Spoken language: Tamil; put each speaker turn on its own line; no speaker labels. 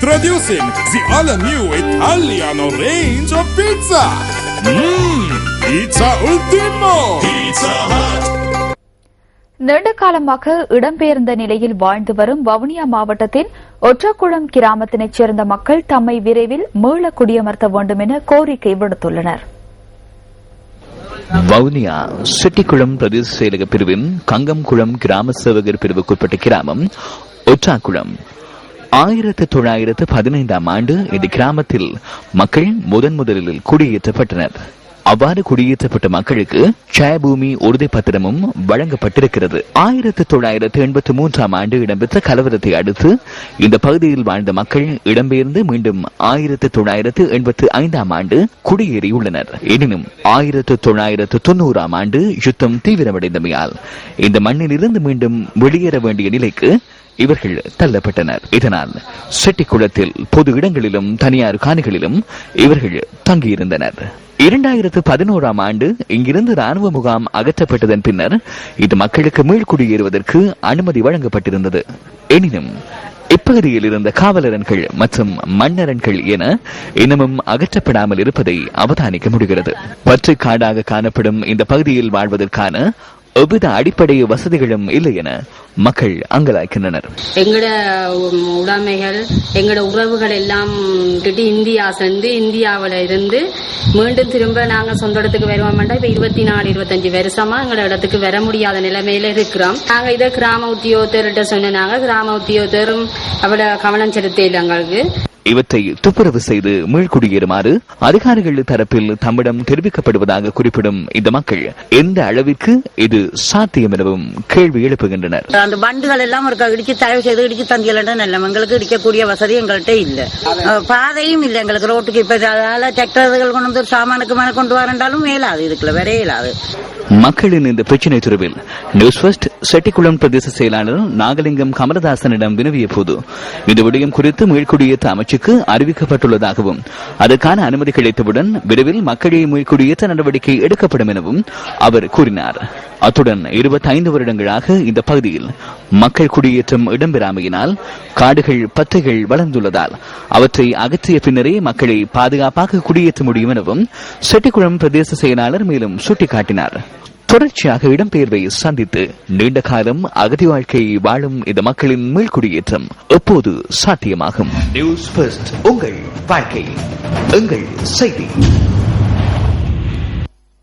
Introducing the all-new Italiano range of pizza. Pizza Ultimo. Pizza Hut.
நீண்ட காலமாக இடம்பெயர்ந்த நிலையில் வாழ்ந்து வரும் வவுனியா மாவட்டத்தின் ஒற்றக்குளம் கிராமத்தினைச் சேர்ந்த மக்கள் தம்மை விரைவில் மீள குடியமர்த்த வேண்டும் என கோரிக்கை விடுத்துள்ளனர்.
வவுனியா செட்டிக்குளம் பிரதேச செயலக பிரிவின் கங்கம்குளம் கிராம சேவகர் பிரிவுக்குட்பட்ட கிராமம் ஒற்றாக்குளம். 1915ஆம் ஆண்டு இந்த கிராமத்தில் மக்கள் முதலில் குடியேற்றப்பட்டனர். அவ்வாறு குடியேற்றப்பட்ட மக்களுக்கு ஜெயபூமி உறுதி பத்திரமும் வழங்கப்பட்டிருக்கிறது. 1983ஆம் ஆண்டு இடம்பெற்ற கலவரத்தை அடுத்து இந்த பகுதியில் வாழ்ந்த மக்கள் இடம்பெயர்ந்து மீண்டும் 1985ஆம் ஆண்டு குடியேறியுள்ளனர். எனினும் 1990ஆம் ஆண்டு யுத்தம் தீவிரமடைந்தமையால் இந்த மண்ணிலிருந்து மீண்டும் வெளியேற வேண்டிய நிலைக்கு இவர்கள் தள்ளப்பட்டனர். இதனால் செட்டிக்குளத்தில் பொது இடங்களிலும் தனியார் காணிகளிலும் இவர்கள் தங்கியிருந்தனர். 2011ஆம் ஆண்டு இங்கிருந்து ராணுவ முகாம் அகற்றப்பட்டதன் பின்னர் இந்த மக்களுக்கு மீள்குடியேறுவதற்கு அனுமதி வழங்கப்பட்டிருந்தது. எனினும் இப்பகுதியில் இருந்த காவலரன்கள் மற்றும் மன்னரன்கள் என இன்னமும் அகற்றப்படாமல் இருப்பதை அவதானிக்க முடிகிறது. பற்று காடாக காணப்படும் இந்த பகுதியில் வாழ்வதற்கான எவ்வித அடிப்படை வசதிகளும் இல்லை என மக்கள் அங்கலாய்க்கின்றனர்.
எங்கட உடைமைகள் எங்கட உறவுகள் எல்லாம் இந்தியா சென்று இந்தியாவில இருந்து மீண்டும் திரும்ப நாங்க சொந்த இடத்துக்கு வருவோம். இப்ப 24-25 வருஷமா எங்கட இடத்துக்கு வர முடியாத நிலைமையில இருக்கிறோம். நாங்க இதை கிராம உத்தியோகத்தர்கிட்ட சொன்னாங்க. கிராம உத்தியோகத்தரும் அவட கவனம் செலுத்த இல்லை. எங்களுக்கு
இவற்றை துப்புரவு செய்து மீள்குடியேறுமாறு அதிகாரிகள் தரப்பில் தம்மிடம் தெரிவிக்கப்படுவதாக குறிப்பிடும் இந்த மக்கள் எந்த அளவிற்கு இது சாத்தியம் எனவும் கேள்வி எழுப்புகின்றனர்.
அந்த பண்டுகள் எல்லாம் ஒரு இடிச்சு தயவு செய்து இடிச்சு தந்தியலன்னு நல்ல எங்களுக்கு இடிக்கக்கூடிய வசதி எங்கள்கிட்ட இல்ல. பாதையும் இல்லை எங்களுக்கு ரோட்டுக்கு. இப்ப டிராக்டர்கள் கொண்டு வந்து சாமானுக்கு மேல கொண்டு வரண்டாலும் மேலாது, இதுக்குள்ள வேற இயலாது.
மக்களின் இந்த பிரச்சினை தொடர்பில் நியூஸ் ஃபர்ஸ்ட் செட்டிக்குளம் பிரதேச செயலாளர் நாகலிங்கம் கமலதாசனிடம் வினவிய போது இந்த விடயம் குறித்து மீள்குடியேற்ற அமைச்சுக்கு அறிவிக்கப்பட்டுள்ளதாகவும் அதற்கான அனுமதி கிடைத்தவுடன் விரைவில் மக்களை மீள்குடியேற்ற நடவடிக்கை எடுக்கப்படும் எனவும் அவர் கூறினார். அத்துடன் 25 வருடங்களாக இந்த பகுதியில் மக்கள் குடியேற்றம் இடம்பெறாமையினால் காடுகள் பற்றைகள் வளர்ந்துள்ளதால் அவற்றை அகற்றிய பின்னரே மக்களை பாதுகாப்பாக குடியேற்ற முடியும் எனவும் செட்டிக்குளம் பிரதேச செயலாளர் மேலும் சுட்டிக்காட்டினார். தொடர்ச்சியாக இடம்பெயர்வை சந்தித்து நீண்ட காலம் அகதி வாழ்க்கையை வாழும் இந்த மக்களின் மீள்குடியேற்றம் எப்போது சாத்தியமாகும்? நியூஸ் ஃபர்ஸ்ட், உங்கள் வாழ்க்கை எங்கள் செய்தி.